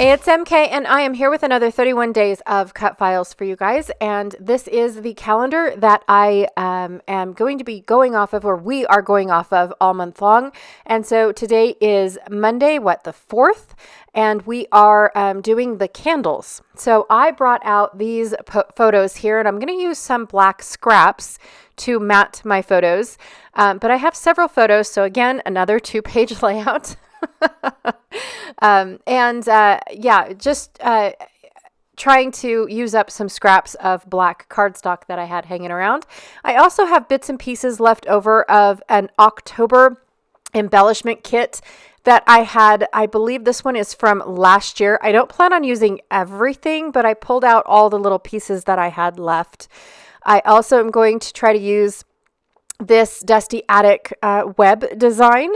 Hey, it's MK, and I am here with another 31 days of cut files for you guys. And this is the calendar that I am going to be going off of, or we are going off of all month long. And so today is Monday, the 4th, and we are doing the candles. So I brought out these photos here, and I'm going to use some black scraps to mat my photos. But I have several photos, so again, another 2-page layout. Just trying to use up some scraps of black cardstock that I had hanging around. I also have bits and pieces left over of an October embellishment kit that I had. I believe this one is from last year. I don't plan on using everything, but I pulled out all the little pieces that I had left. I also am going to try to use this Dusty Attic web design.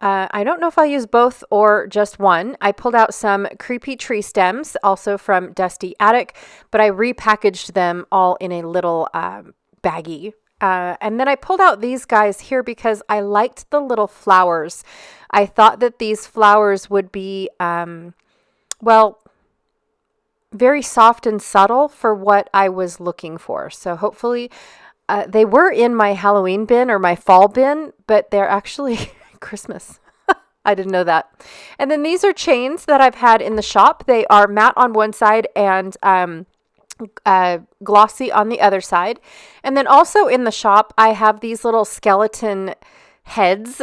I don't know if I'll use both or just one. I pulled out some creepy tree stems, also from Dusty Attic, but I repackaged them all in a little baggie. And then I pulled out these guys here because I liked the little flowers. I thought that these flowers would be, very soft and subtle for what I was looking for. So hopefully they were in my Halloween bin or my fall bin, but they're actually Christmas. I didn't know that. And then these are chains that I've had in the shop. They are matte on one side and glossy on the other side. And then also in the shop, I have these little skeleton heads.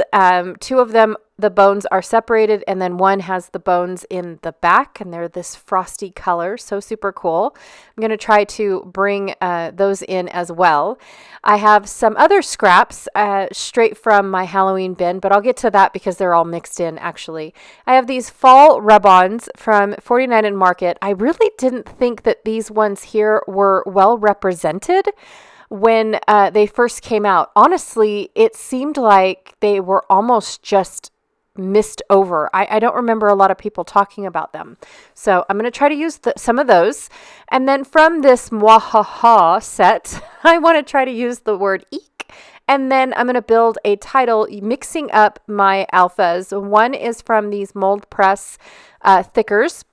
Two of them, the bones are separated, and then one has the bones in the back, and they're this frosty color. So super cool. I'm going to try to bring those in as well. I have some other scraps straight from my Halloween bin, but I'll get to that because they're all mixed in, actually. I have these fall rub-ons from 49 and Market. I really didn't think that these ones here were well represented when they first came out. Honestly, it seemed like they were almost just missed over. I don't remember a lot of people talking about them. So I'm going to try to use some of those. And then from this Mwahaha set, I want to try to use the word eek. And then I'm going to build a title mixing up my alphas. One is from these mold press thickers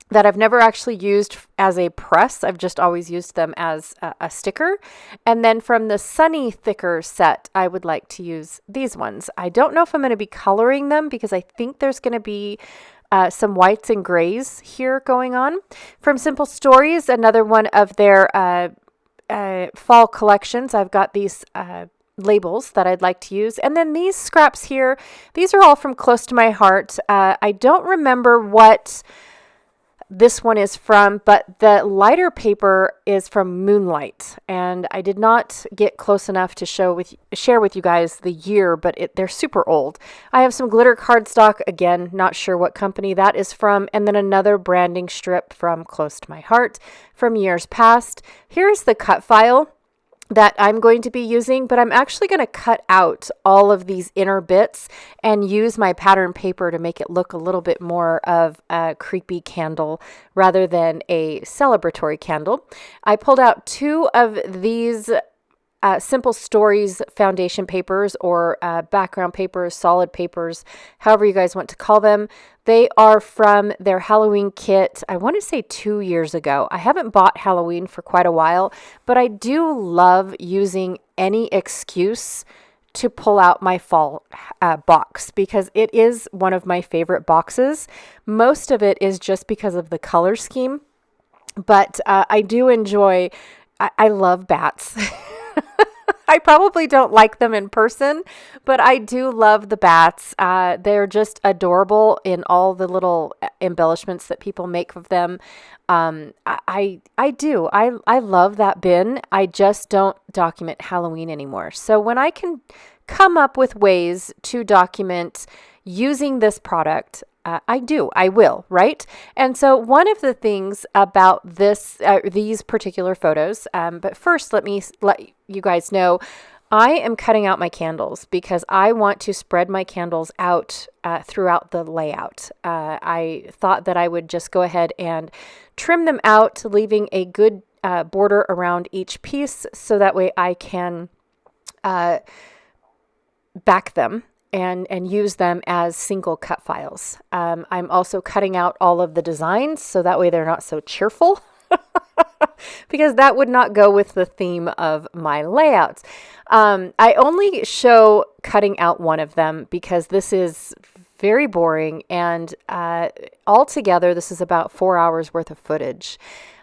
that I've never actually used as a press. I've just always used them as a sticker. And then from the Sunny Thicker set, I would like to use these ones. I don't know if I'm going to be coloring them because I think there's going to be some whites and grays here going on. From Simple Stories, another one of their fall collections, I've got these labels that I'd like to use. And then these scraps here, these are all from Close to My Heart. I don't remember what this one is from, but the lighter paper is from Moonlight, and I did not get close enough to share with you guys the year, but they're super old. I have some glitter cardstock, again, not sure what company that is from, and then another branding strip from Close to My Heart from years past. Here's the cut file that I'm going to be using, but I'm actually going to cut out all of these inner bits and use my pattern paper to make it look a little bit more of a creepy candle rather than a celebratory candle. I pulled out 2 of these Simple Stories foundation papers or background papers, solid papers, however you guys want to call them. They are from their Halloween kit, I want to say 2 years ago. I haven't bought Halloween for quite a while, but I do love using any excuse to pull out my fall box because it is one of my favorite boxes. Most of it is just because of the color scheme, but I do enjoy, I love bats. I probably don't like them in person, but I do love the bats. They're just adorable in all the little embellishments that people make of them. I do. I love that bin. I just don't document Halloween anymore. So when I can come up with ways to document using this product, I will, right? And so one of the things about these particular photos, but first let me let you guys know, I am cutting out my candles because I want to spread my candles out throughout the layout. I thought that I would just go ahead and trim them out, leaving a good border around each piece so that way I can back them and use them as single cut files. I'm also cutting out all of the designs so that way they're not so cheerful because that would not go with the theme of my layouts. I only show cutting out one of them because this is very boring, and altogether this is about 4 hours worth of footage.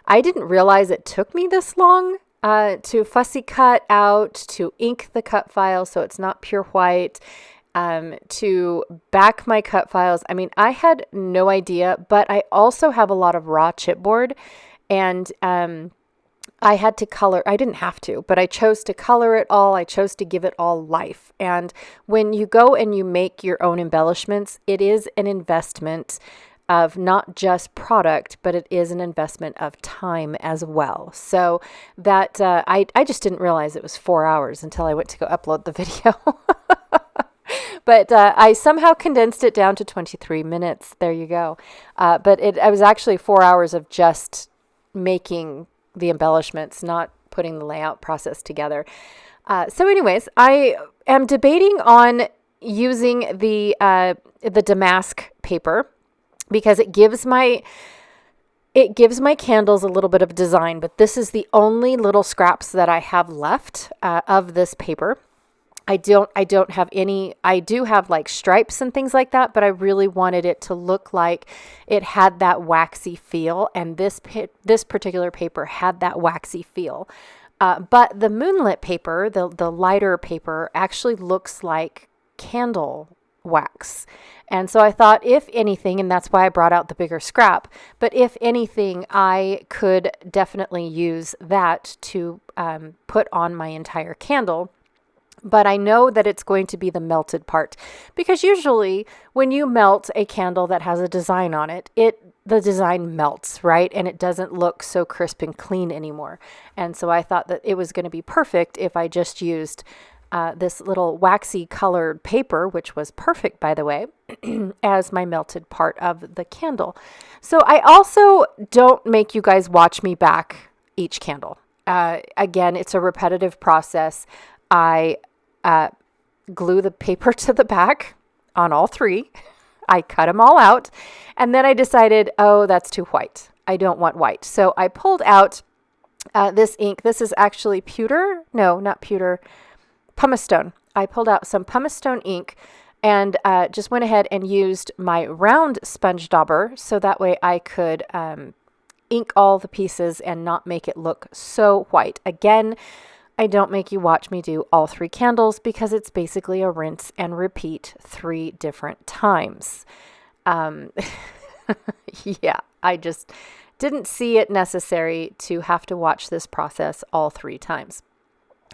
I didn't realize it took me this long to fussy cut out, to ink the cut file so it's not pure white, to back my cut files. I mean, I had no idea, but I also have a lot of raw chipboard, and I had to color. I didn't have to, but I chose to color it all. I chose to give it all life. And when you go and you make your own embellishments, it is an investment of not just product, but it is an investment of time as well. So that I just didn't realize it was 4 hours until I went to go upload the video. But I somehow condensed it down to 23 minutes. There you go. But it was actually 4 hours of just making the embellishments, not putting the layout process together. So anyways, I am debating on using the damask paper because it gives my candles a little bit of design, but this is the only little scraps that I have left of this paper. I don't have any. I do have like stripes and things like that, but I really wanted it to look like it had that waxy feel, and this particular paper had that waxy feel. But the moonlit paper, the lighter paper, actually looks like candle wax. And so I thought, if anything, and that's why I brought out the bigger scrap, but if anything, I could definitely use that to put on my entire candle. But I know that it's going to be the melted part, because usually when you melt a candle that has a design on it, the design melts, right? And it doesn't look so crisp and clean anymore. And so I thought that it was going to be perfect if I just used this little waxy colored paper, which was perfect, by the way, as my melted part of the candle. So I also don't make you guys watch me back each candle. Again, it's a repetitive process. I glue the paper to the back on all three. I cut them all out. And then I decided, oh, that's too white. I don't want white. So I pulled out this ink. This is actually pewter. No, not pewter. Pumice stone. I pulled out some pumice stone ink and just went ahead and used my round sponge dauber so that way I could ink all the pieces and not make it look so white. Again, I don't make you watch me do all three candles because it's basically a rinse and repeat 3 different times. Yeah, I just didn't see it necessary to have to watch this process all 3 times.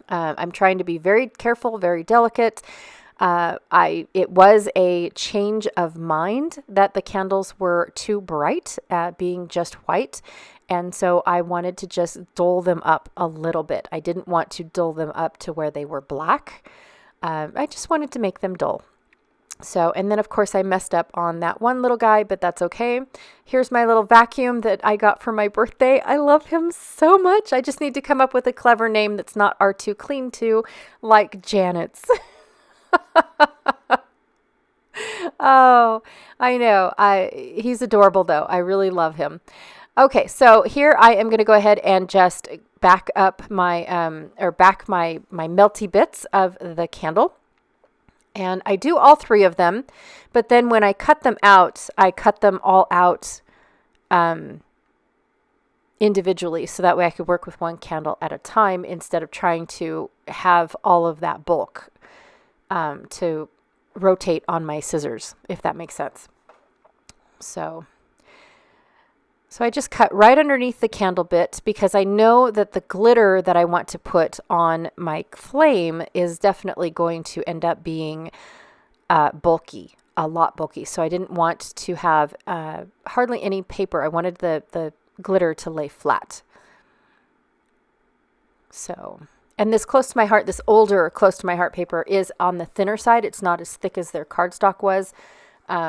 I'm trying to be very careful, very delicate. It was a change of mind that the candles were too bright, being just white. And so I wanted to just dull them up a little bit. I didn't want to dull them up to where they were black. I just wanted to make them dull. So, and then of course I messed up on that one little guy, but that's okay. Here's my little vacuum that I got for my birthday. I love him so much. I just need to come up with a clever name that's not R2 Clean 2, like Janet's. Oh, I know. He's adorable though. I really love him. Okay, so here I am going to go ahead and just back up my my melty bits of the candle. And I do all 3 of them, but then when I cut them out, I cut them all out individually, so that way I could work with one candle at a time instead of trying to have all of that bulk to rotate on my scissors, if that makes sense. So I just cut right underneath the candle bit because I know that the glitter that I want to put on my flame is definitely going to end up being bulky, a lot bulky. So I didn't want to have hardly any paper. I wanted the glitter to lay flat. So, and this close to my heart, this older close to my heart paper is on the thinner side. It's not as thick as their cardstock was.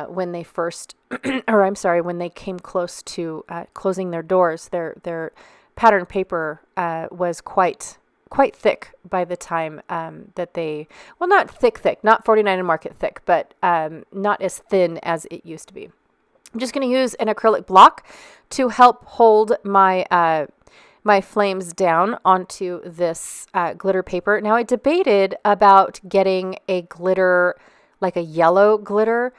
When they first, when they came close to closing their doors, their pattern paper was quite quite thick by the time that they, well, not thick, not 49 and Market thick, but not as thin as it used to be. I'm just going to use an acrylic block to help hold my my flames down onto this glitter paper. Now, I debated about getting a glitter, like a yellow glitter,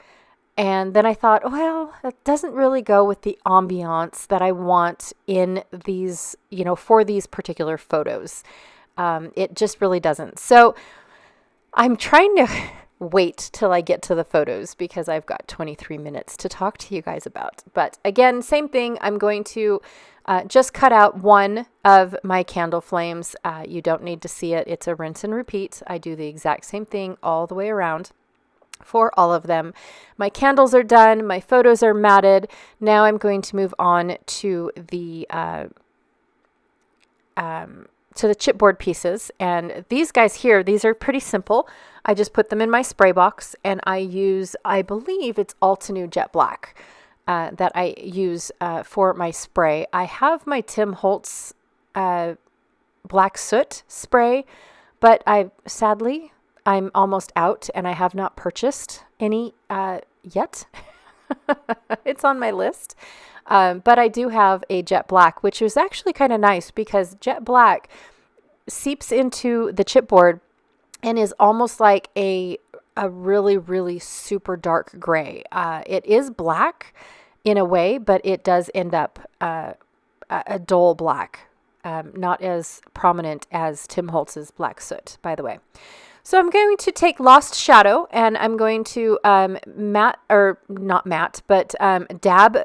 and then I thought, well, that doesn't really go with the ambiance that I want in these, for these particular photos. It just really doesn't. So I'm trying to wait till I get to the photos because I've got 23 minutes to talk to you guys about. But again, same thing. I'm going to just cut out one of my candle flames. You don't need to see it. It's a rinse and repeat. I do the exact same thing all the way around for all of them. My candles are done. My photos are matted. Now I'm going to move on to the chipboard pieces. And these guys here, these are pretty simple. I just put them in my spray box, and I believe it's Altenew Jet Black that I use for my spray. I have my Tim Holtz black soot spray, but sadly, I'm almost out, and I have not purchased any yet. It's on my list. But I do have a Jet Black, which is actually kind of nice because Jet Black seeps into the chipboard and is almost like a really, really super dark gray. It is black in a way, but it does end up a dull black, not as prominent as Tim Holtz's black soot, by the way. So I'm going to take Lost Shadow, and I'm going to dab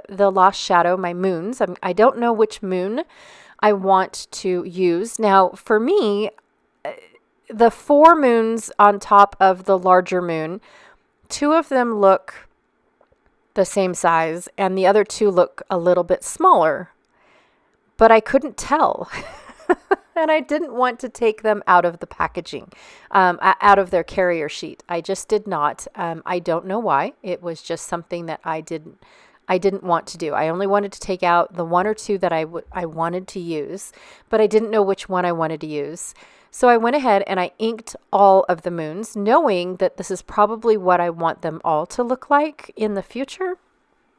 the Lost Shadow, my moons. I don't know which moon I want to use. Now, for me, the 4 moons on top of the larger moon, 2 of them look the same size, and the other 2 look a little bit smaller, but I couldn't tell. And I didn't want to take them out of the packaging, out of their carrier sheet. I just did not. I don't know why. It was just something that I didn't want to do. I only wanted to take out the 1 or 2 that I wanted to use, but I didn't know which one I wanted to use. So I went ahead and I inked all of the moons, knowing that this is probably what I want them all to look like in the future.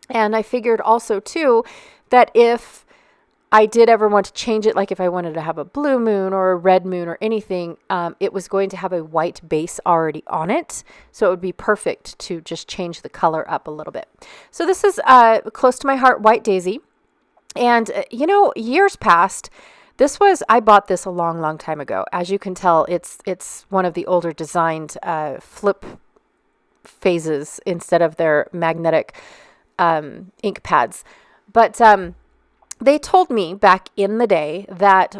And I figured also too that if I did ever want to change it, like if I wanted to have a blue moon or a red moon or anything, it was going to have a white base already on it. So it would be perfect to just change the color up a little bit. So this is close to my heart, White Daisy. And, years past, I bought this a long, long time ago. As you can tell, it's one of the older designed flip phases instead of their magnetic ink pads. But they told me back in the day that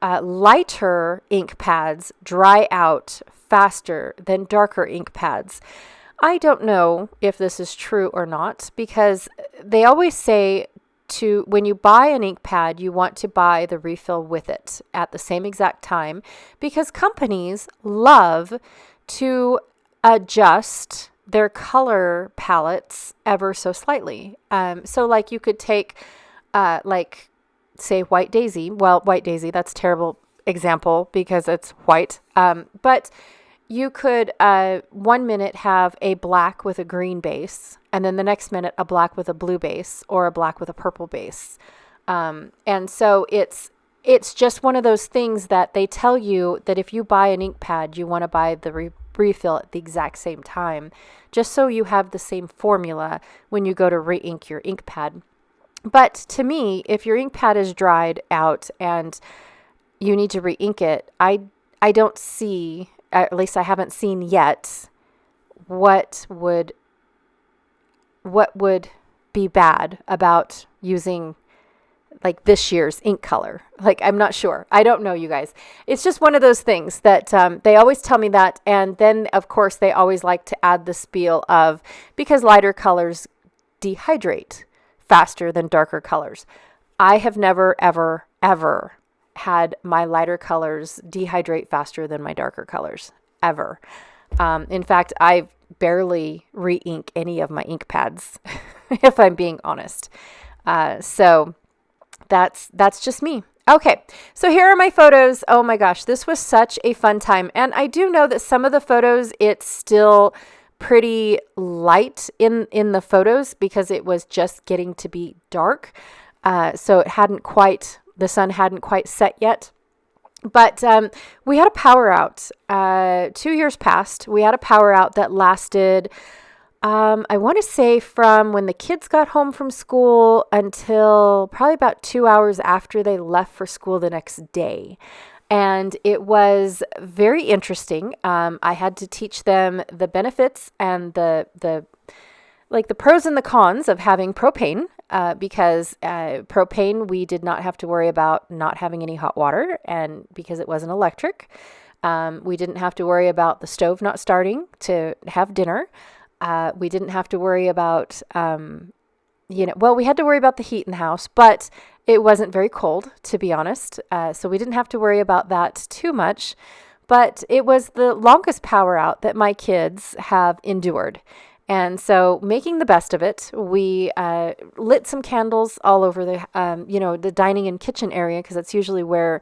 lighter ink pads dry out faster than darker ink pads. I don't know if this is true or not, because they always say when you buy an ink pad, you want to buy the refill with it at the same exact time, because companies love to adjust their color palettes ever so slightly. So like you could take say White Daisy. Well, White Daisy, that's a terrible example because it's white. But you could 1 minute have a black with a green base, and then the next minute a black with a blue base or a black with a purple base. And so it's just one of those things that they tell you that if you buy an ink pad, you want to buy the refill at the exact same time, just so you have the same formula when you go to re-ink your ink pad. But to me, if your ink pad is dried out and you need to re-ink it, I don't see, at least I haven't seen yet, what would be bad about using like this year's ink color. Like, I'm not sure. I don't know, you guys. It's just one of those things that they always tell me that. And then, of course, they always like to add the spiel of, because lighter colors dehydrate faster than darker colors. I have never, ever, ever had my lighter colors dehydrate faster than my darker colors, ever. In fact, I barely re-ink any of my ink pads, if I'm being honest. So that's just me. Okay, so here are my photos. Oh my gosh, this was such a fun time. And I do know that some of the photos, it's still pretty light in the photos because it was just getting to be dark. So the sun hadn't quite set yet. But we had a power out. 2 years passed. We had a power out that lasted, I want to say, from when the kids got home from school until probably about 2 hours after they left for school the next day. And it was very interesting. I had to teach them the benefits and the pros and the cons of having propane, because propane, we did not have to worry about not having any hot water, and because it wasn't electric. We didn't have to worry about the stove not starting to have dinner. We didn't have to worry about, we had to worry about the heat in the house, but it wasn't very cold, to be honest. So we didn't have to worry about that too much. But it was the longest power out that my kids have endured. And so, making the best of it, we lit some candles all over the dining and kitchen area, because that's usually where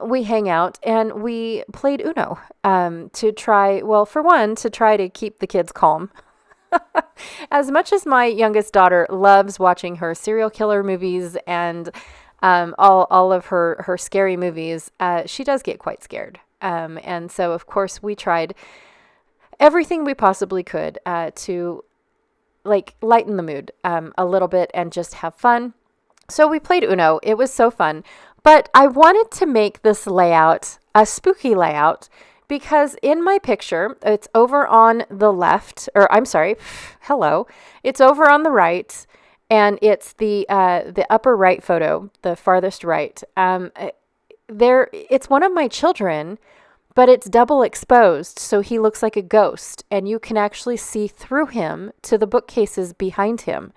we hang out, and we played Uno to try to keep the kids calm. As much as my youngest daughter loves watching her serial killer movies and all of her scary movies, she does get quite scared. And so, of course, we tried everything we possibly could to lighten the mood a little bit and just have fun. So we played Uno. It was so fun. But I wanted to make this layout a spooky layout because in my picture, it's over on the left, or I'm sorry, hello, it's over on the right, and it's the upper right photo, the farthest right. It's one of my children, but it's double exposed, so he looks like a ghost, and you can actually see through him to the bookcases behind him.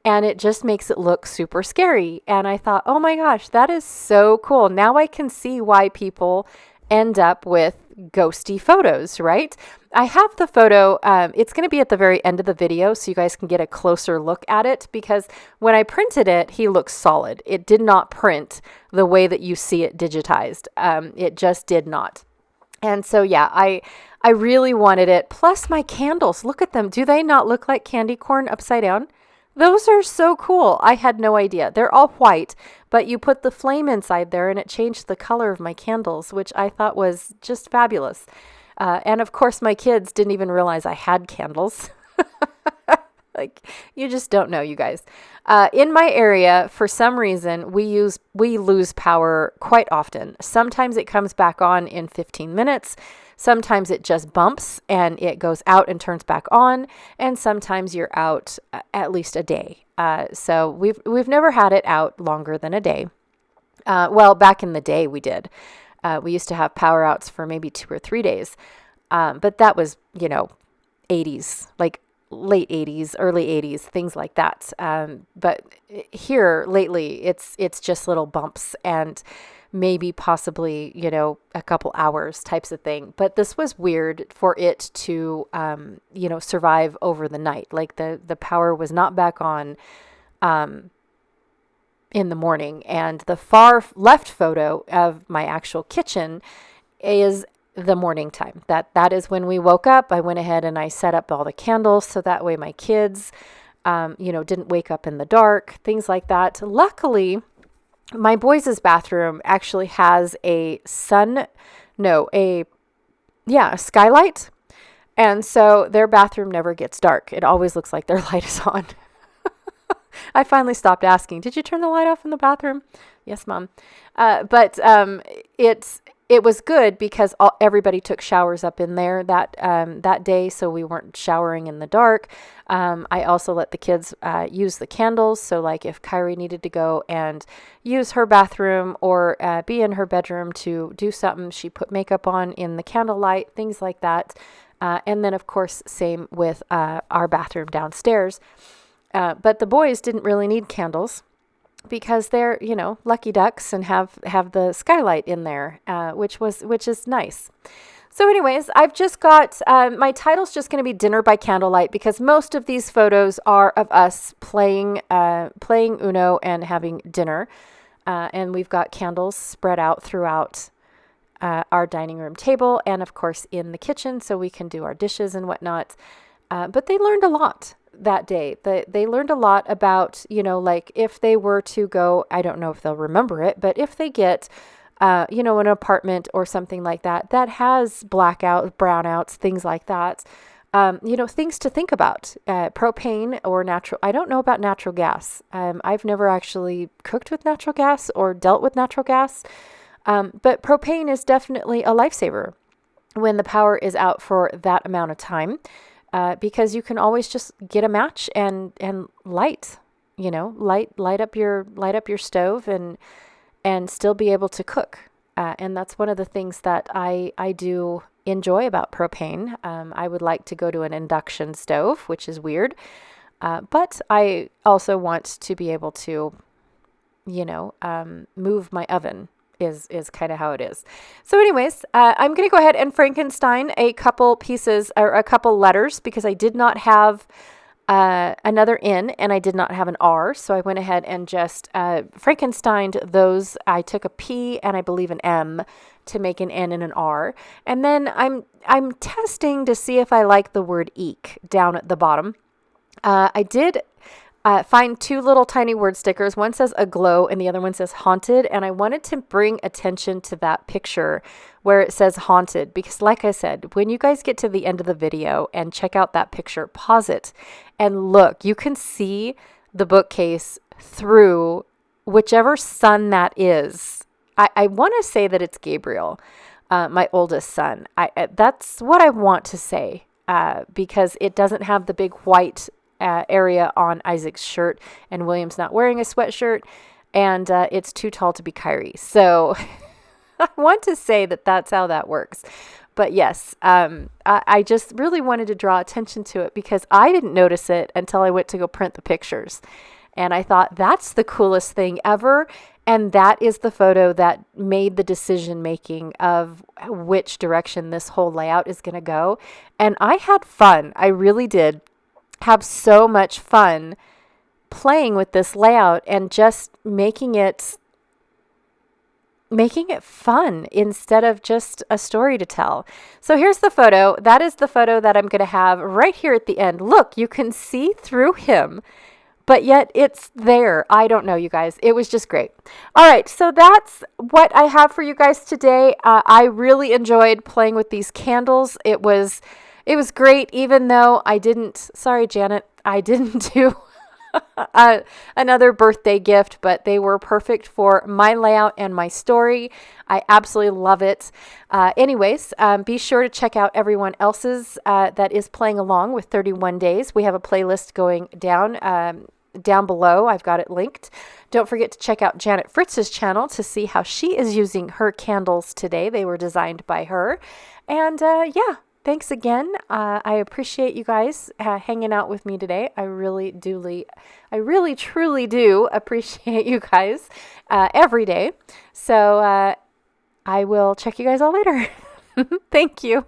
And it just makes it look super scary. And I thought, oh my gosh, that is so cool. Now I can see why people end up with ghosty photos, right? I have the photo. It's going to be at the very end of the video so you guys can get a closer look at it, because when I printed it, he looks solid. It did not print the way that you see it digitized. It just did not. And so, yeah, I really wanted it. Plus my candles, look at them. Do they not look like candy corn upside down? Those are so cool. I had no idea. They're all white, but you put the flame inside there and it changed the color of my candles, which I thought was just fabulous. And of course, my kids didn't even realize I had candles. You just don't know, you guys. In my area, for some reason, we lose power quite often. Sometimes it comes back on in 15 minutes. Sometimes it just bumps and it goes out and turns back on. And sometimes you're out at least a day. So we've never had it out longer than a day. Well, back in the day we did. We used to have power outs for maybe 2 or 3 days. But that was, 80s, like late 80s, early 80s, things like that. But here lately, it's just little bumps and maybe possibly, a couple hours types of thing. But this was weird for it to, survive over the night. Like the power was not back on in the morning. And the far left photo of my actual kitchen is the morning time. That is when we woke up. I went ahead and I set up all the candles so that way my kids, didn't wake up in the dark, things like that. Luckily, my boys' bathroom actually has a skylight. And so their bathroom never gets dark. It always looks like their light is on. I finally stopped asking, did you turn the light off in the bathroom? Yes, Mom. But it was good because everybody took showers up in there that day, so we weren't showering in the dark. I also let the kids use the candles, so like if Kyrie needed to go and use her bathroom or be in her bedroom to do something, she put makeup on in the candlelight, things like that. And then, of course, same with our bathroom downstairs. But the boys didn't really need candles, because they're, lucky ducks and have the skylight in there, which is nice. So anyways, I've just got, my title's just going to be Dinner by Candlelight, because most of these photos are of us playing Uno and having dinner. And we've got candles spread out throughout our dining room table and, of course, in the kitchen so we can do our dishes and whatnot. But they learned a lot that day. They learned a lot about, like if they were to go, I don't know if they'll remember it, but if they get, an apartment or something like that, that has blackouts, brownouts, things like that, things to think about, propane or natural. I don't know about natural gas. I've never actually cooked with natural gas or dealt with natural gas. But propane is definitely a lifesaver when the power is out for that amount of time, because you can always just get a match and light up your stove and still be able to cook. And that's one of the things that I do enjoy about propane. I would like to go to an induction stove, which is weird. But I also want to be able to, move my oven is kind of how it is. So anyways, I'm going to go ahead and Frankenstein a couple pieces or a couple letters because I did not have another N and I did not have an R. So I went ahead and just Frankensteined those. I took a P and I believe an M to make an N and an R. And then I'm testing to see if I like the word eek down at the bottom. I did find two little tiny word stickers. One says aglow and the other one says haunted. And I wanted to bring attention to that picture where it says haunted, because like I said, when you guys get to the end of the video and check out that picture, pause it and look, you can see the bookcase through whichever son that is. I want to say that it's Gabriel, my oldest son. That's what I want to say, because it doesn't have the big white area on Isaac's shirt, and William's not wearing a sweatshirt, and it's too tall to be Kyrie. So I want to say that that's how that works. But yes, I just really wanted to draw attention to it because I didn't notice it until I went to go print the pictures. And I thought that's the coolest thing ever. And that is the photo that made the decision making of which direction this whole layout is going to go. And I had fun. I really did have so much fun playing with this layout and just making it fun instead of just a story to tell. So here's the photo. That is the photo that I'm going to have right here at the end. Look, you can see through him, but yet it's there. I don't know, you guys. It was just great. All right, so that's what I have for you guys today. I really enjoyed playing with these candles. It was great, even though sorry, Janet, I didn't do another birthday gift, but they were perfect for my layout and my story. I absolutely love it. Anyways, be sure to check out everyone else's that is playing along with 31 days. We have a playlist going down below. I've got it linked. Don't forget to check out Janet Fritz's channel to see how she is using her candles today. They were designed by her. And yeah. Thanks again. I appreciate you guys hanging out with me today. I really, truly do appreciate you guys every day. So I will check you guys all later. Thank you.